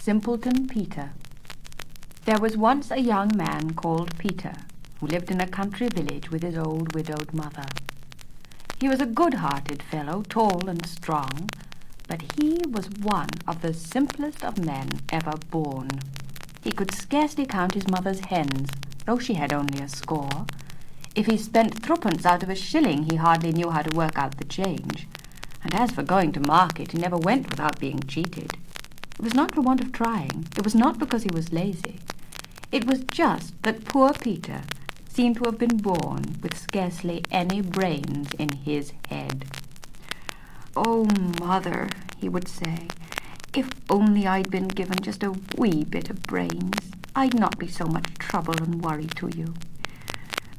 Simpleton Peter. There was once a young man called Peter, who lived in a country village with his old widowed mother. He was a good-hearted fellow, tall and strong, but he was one of the simplest of men ever born. He could scarcely count his mother's hens, though she had only a score. If he spent threepence out of a shilling, he hardly knew how to work out the change. And as for going to market, he never went without being cheated. It was not for want of trying. It was not because he was lazy. It was just that poor Peter seemed to have been born with scarcely any brains in his head. "Oh, Mother," he would say, "if only I'd been given just a wee bit of brains, I'd not be so much trouble and worry to you."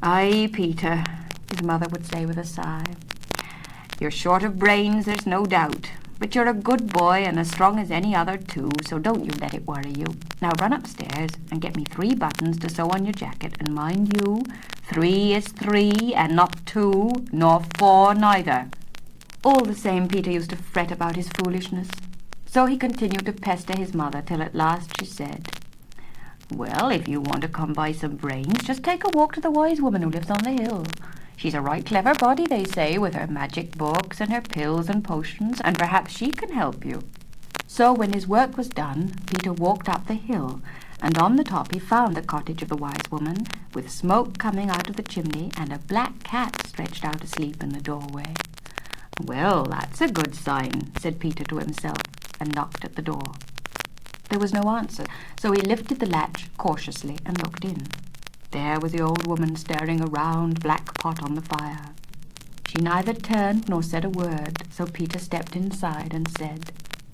"Aye, Peter," his mother would say with a sigh. "You're short of brains, there's no doubt. But you're a good boy and as strong as any other too, so don't you let it worry you. Now run upstairs and get me 3 buttons to sew on your jacket, and mind you, 3 is 3 and not 2, nor 4 neither." All the same, Peter used to fret about his foolishness. So he continued to pester his mother till at last she said, "Well, if you want to come by some brains, just take a walk to the wise woman who lives on the hill. She's a right clever body, they say, with her magic books and her pills and potions, and perhaps she can help you." So when his work was done, Peter walked up the hill, and on the top he found the cottage of the wise woman, with smoke coming out of the chimney and a black cat stretched out asleep in the doorway. "Well, that's a good sign," said Peter to himself, and knocked at the door. There was no answer, so he lifted the latch cautiously and looked in. There was the old woman stirring a round black pot on the fire. She neither turned nor said a word, so Peter stepped inside and said,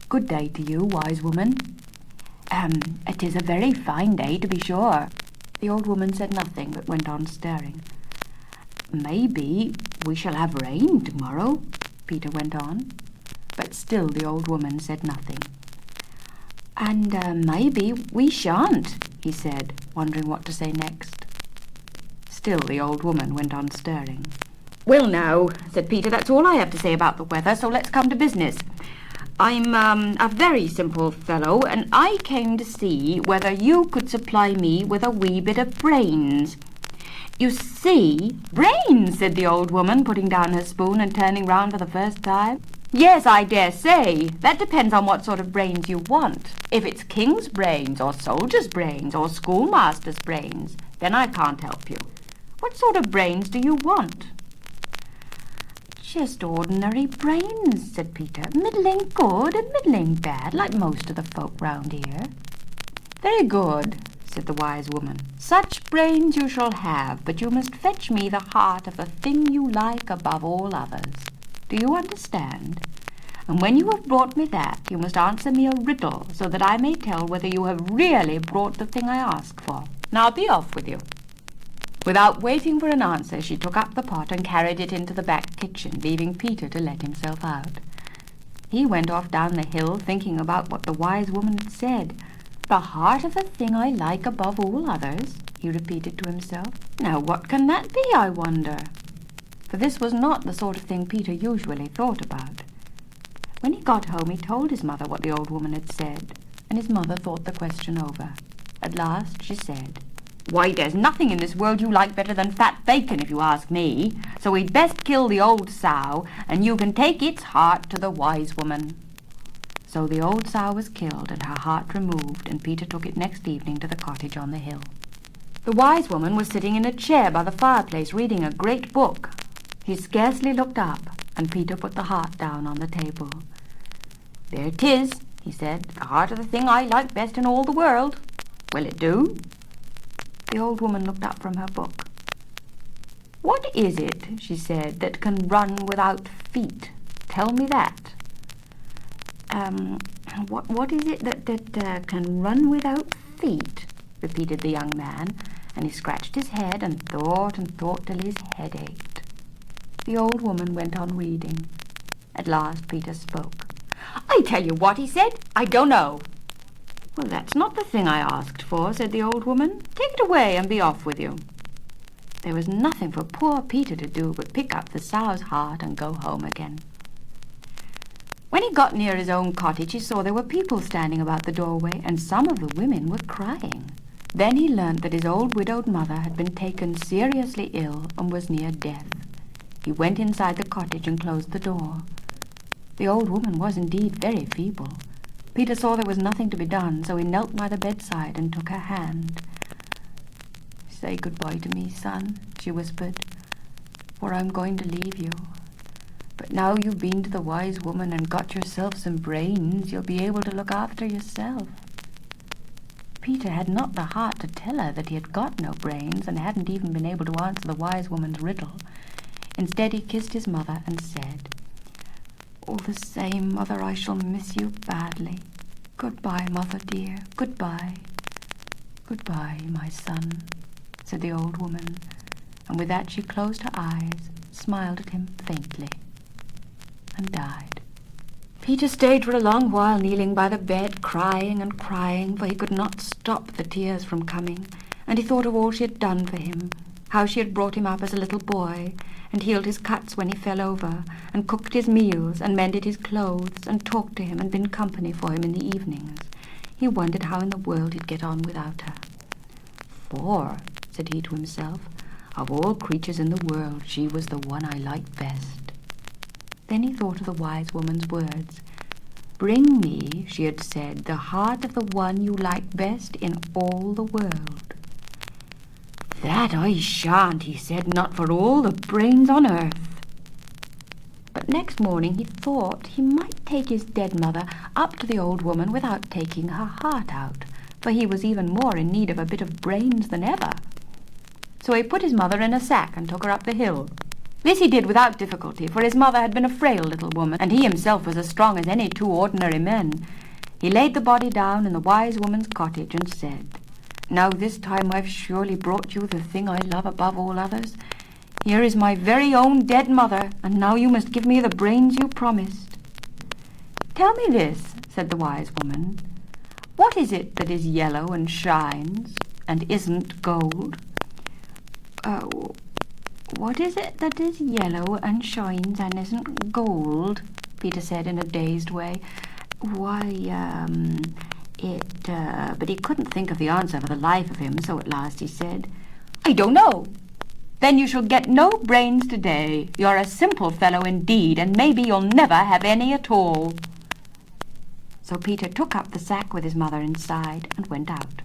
"Good day to you, wise woman." It is a very fine day, to be sure." The old woman said nothing, but went on stirring. "Maybe we shall have rain tomorrow," Peter went on. But still the old woman said nothing. "And maybe we shan't," he said, wondering what to say next. Still the old woman went on stirring. "Well now," said Peter, "that's all I have to say about the weather, so let's come to business. I'm a very simple fellow, and I came to see whether you could supply me with a wee bit of brains. You see—" "Brains," said the old woman, putting down her spoon and turning round for the first time. "Yes, I dare say. That depends on what sort of brains you want. If it's king's brains, or soldier's brains, or schoolmaster's brains, then I can't help you. What sort of brains do you want?" "Just ordinary brains," said Peter. "Middling good and middling bad, like most of the folk round here." "Very good," said the wise woman. "Such brains you shall have, but you must fetch me the heart of the thing you like above all others. Do you understand? And when you have brought me that, you must answer me a riddle, so that I may tell whether you have really brought the thing I ask for. Now be off with you." Without waiting for an answer, she took up the pot and carried it into the back kitchen, leaving Peter to let himself out. He went off down the hill, thinking about what the wise woman had said. "The heart of the thing I like above all others," he repeated to himself. "Now what can that be, I wonder?" For this was not the sort of thing Peter usually thought about. When he got home, he told his mother what the old woman had said, and his mother thought the question over. At last she said, "Why, there's nothing in this world you like better than fat bacon, if you ask me. So we'd best kill the old sow, and you can take its heart to the wise woman." So the old sow was killed and her heart removed, and Peter took it next evening to the cottage on the hill. The wise woman was sitting in a chair by the fireplace reading a great book. He scarcely looked up, and Peter put the heart down on the table. "There it is," he said, "the heart of the thing I like best in all the world. Will it do?" The old woman looked up from her book. "What is it," she said, "that can run without feet? Tell me that." What is it that can run without feet?" repeated the young man, and he scratched his head and thought till his head ached. The old woman went on reading. At last Peter spoke. "I tell you what," he said, "I don't know." "Well, that's not the thing I asked for," said the old woman. "Take it away and be off with you." There was nothing for poor Peter to do but pick up the sow's heart and go home again. When he got near his own cottage, he saw there were people standing about the doorway, and some of the women were crying. Then he learnt that his old widowed mother had been taken seriously ill and was near death. He went inside the cottage and closed the door. The old woman was indeed very feeble. Peter saw there was nothing to be done, so he knelt by the bedside and took her hand. "Say goodbye to me, son," she whispered, "for I'm going to leave you. But now you've been to the wise woman and got yourself some brains, you'll be able to look after yourself." Peter had not the heart to tell her that he had got no brains and hadn't even been able to answer the wise woman's riddle. Instead, he kissed his mother and said, "All the same, Mother, I shall miss you badly. Goodbye, Mother dear, goodbye." "Goodbye, my son," said the old woman, and with that she closed her eyes, smiled at him faintly, and died. Peter stayed for a long while kneeling by the bed, crying and crying, for he could not stop the tears from coming, and he thought of all she had done for him, how she had brought him up as a little boy, and healed his cuts when he fell over, and cooked his meals, and mended his clothes, and talked to him, and been company for him in the evenings. He wondered how in the world he'd get on without her. "For," said he to himself, "of all creatures in the world, she was the one I liked best." Then he thought of the wise woman's words. "Bring me," she had said, "the heart of the one you like best in all the world." "That I shan't," he said, "not for all the brains on earth." But next morning he thought he might take his dead mother up to the old woman without taking her heart out, for he was even more in need of a bit of brains than ever. So he put his mother in a sack and took her up the hill. This he did without difficulty, for his mother had been a frail little woman, and he himself was as strong as any two ordinary men. He laid the body down in the wise woman's cottage and said, "Now this time I've surely brought you the thing I love above all others. Here is my very own dead mother, and now you must give me the brains you promised." "Tell me this," said the wise woman. "What is it that is yellow and shines and isn't gold?" "What is it that is yellow and shines and isn't gold?" Peter said in a dazed way. "Why, But he couldn't think of the answer for the life of him, so at last he said, "I don't know." "Then you shall get no brains today. You're a simple fellow indeed, and maybe you'll never have any at all." So Peter took up the sack with his mother inside and went out.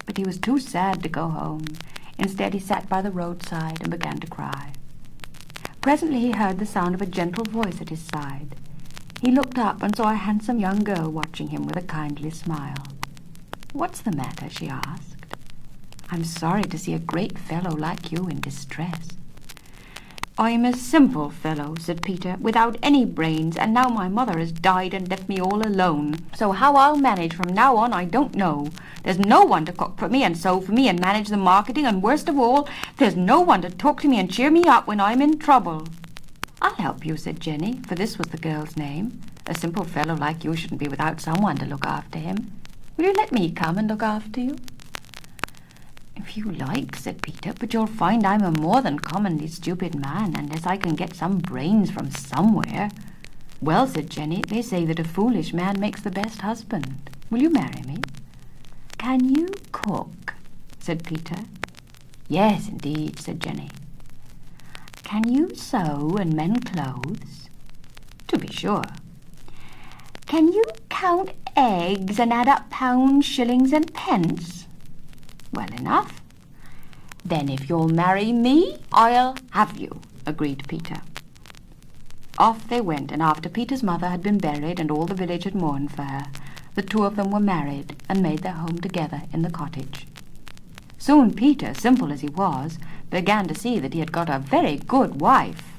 But he was too sad to go home. Instead, he sat by the roadside and began to cry. Presently he heard the sound of a gentle voice at his side. He looked up and saw a handsome young girl watching him with a kindly smile. "What's the matter?" she asked. "I'm sorry to see a great fellow like you in distress." "I'm a simple fellow," said Peter, "without any brains, and now my mother has died and left me all alone. So how I'll manage from now on I don't know. There's no one to cook for me and sew for me and manage the marketing, and worst of all, there's no one to talk to me and cheer me up when I'm in trouble." "I'll help you," said Jenny, for this was the girl's name. "A simple fellow like you shouldn't be without someone to look after him. Will you let me come and look after you?" "If you like," said Peter, "but you'll find I'm a more than commonly stupid man unless I can get some brains from somewhere." "Well," said Jenny, "they say that a foolish man makes the best husband. Will you marry me?" "Can you cook?" said Peter. "Yes, indeed," said Jenny. "Can you sew and mend clothes?" "To be sure." "Can you count eggs and add up pounds, shillings, and pence?" "Well enough." "Then if you'll marry me, I'll have you," agreed Peter. Off they went, and after Peter's mother had been buried and all the village had mourned for her, the two of them were married and made their home together in the cottage. Soon Peter, simple as he was, began to see that he had got a very good wife.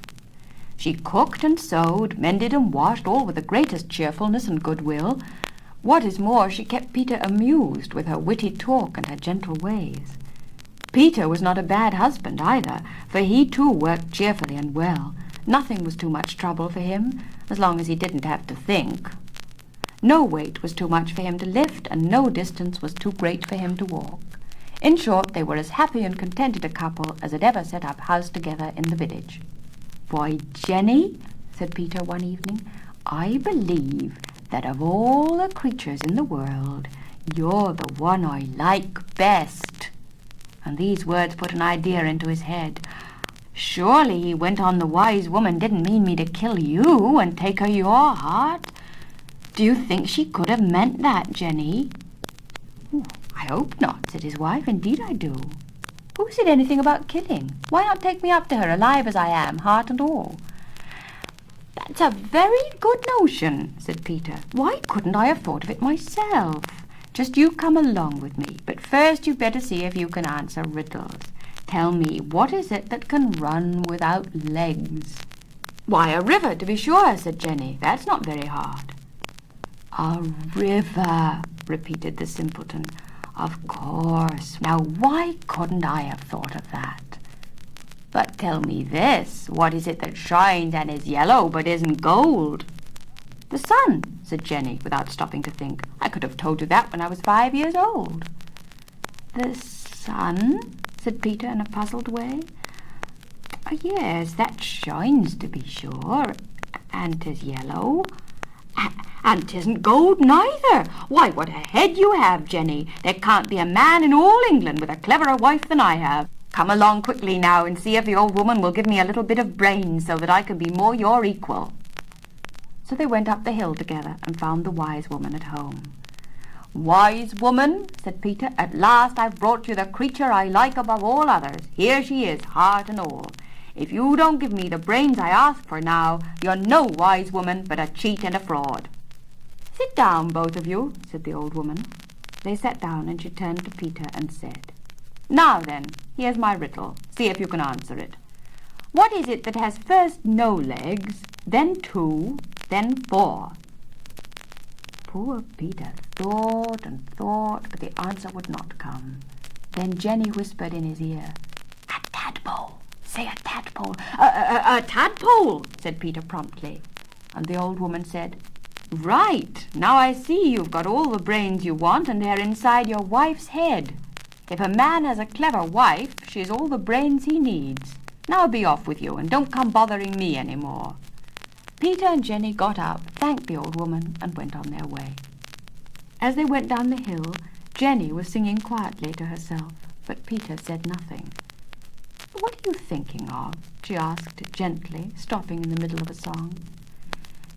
She cooked and sewed, mended and washed, all with the greatest cheerfulness and goodwill. What is more, she kept Peter amused with her witty talk and her gentle ways. Peter was not a bad husband either, for he too worked cheerfully and well. Nothing was too much trouble for him, as long as he didn't have to think. No weight was too much for him to lift, and no distance was too great for him to walk. In short, they were as happy and contented a couple as had ever set up house together in the village. "Why, Jenny," said Peter one evening, I believe that of all the creatures in the world, you're the one I like best." And these words put an idea into his head. "Surely," he went on, "the wise woman didn't mean me to kill you and take her your heart. Do you think she could have meant that, Jenny?" "I hope not," said his wife. "Indeed I do. Who said anything about killing? Why not take me up to her, alive as I am, heart and all?" "That's a very good notion," said Peter. "Why couldn't I have thought of it myself? Just you come along with me, but first you'd better see if you can answer riddles. Tell me, what is it that can run without legs?" "Why, a river, to be sure," said Jenny. "That's not very hard." "A river," repeated the simpleton. "Of course. Now, why couldn't I have thought of that? But tell me this, what is it that shines and is yellow but isn't gold?" "The sun," said Jenny, without stopping to think. "I could have told you that when I was 5 years old." "The sun?" said Peter in a puzzled way. "Yes, that shines, to be sure, and 'tis yellow. And 'tisn't gold neither. Why, what a head you have, Jenny. There can't be a man in all England with a cleverer wife than I have. Come along quickly now and see if the old woman will give me a little bit of brains so that I can be more your equal." So they went up the hill together and found the wise woman at home. "Wise woman," said Peter, "at last I've brought you the creature I like above all others. Here she is, heart and all. If you don't give me the brains I ask for now, you're no wise woman, but a cheat and a fraud." "Sit down, both of you," said the old woman. They sat down, and she turned to Peter and said, "Now then, here's my riddle. See if you can answer it. What is it that has first no legs, then 2, then 4? Poor Peter thought and thought, but the answer would not come. Then Jenny whispered in his ear, "A tadpole! Say a tadpole!" A tadpole!" said Peter promptly. And the old woman said, "Right, now I see you've got all the brains you want, and they're inside your wife's head. If a man has a clever wife, she's all the brains he needs. Now be off with you, and don't come bothering me any more." Peter and Jenny got up, thanked the old woman, and went on their way. As they went down the hill, Jenny was singing quietly to herself, but Peter said nothing. "What are you thinking of?" she asked gently, stopping in the middle of a song.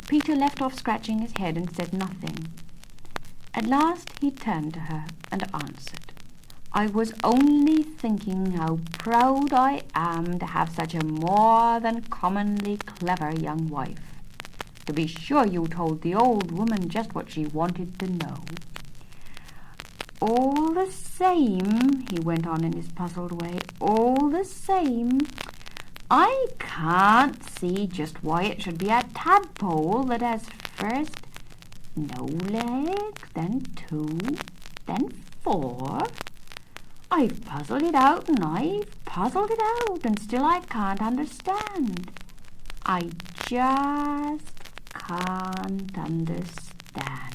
Peter left off scratching his head and said nothing. At last he turned to her and answered, "I was only thinking how proud I am to have such a more than commonly clever young wife. To be sure you told the old woman just what she wanted to know. All the same," he went on in his puzzled way, "all the same, I can't see just why it should be a tadpole that has first no legs, then 2, then 4. I've puzzled it out and I've puzzled it out, and still I can't understand. I just can't understand."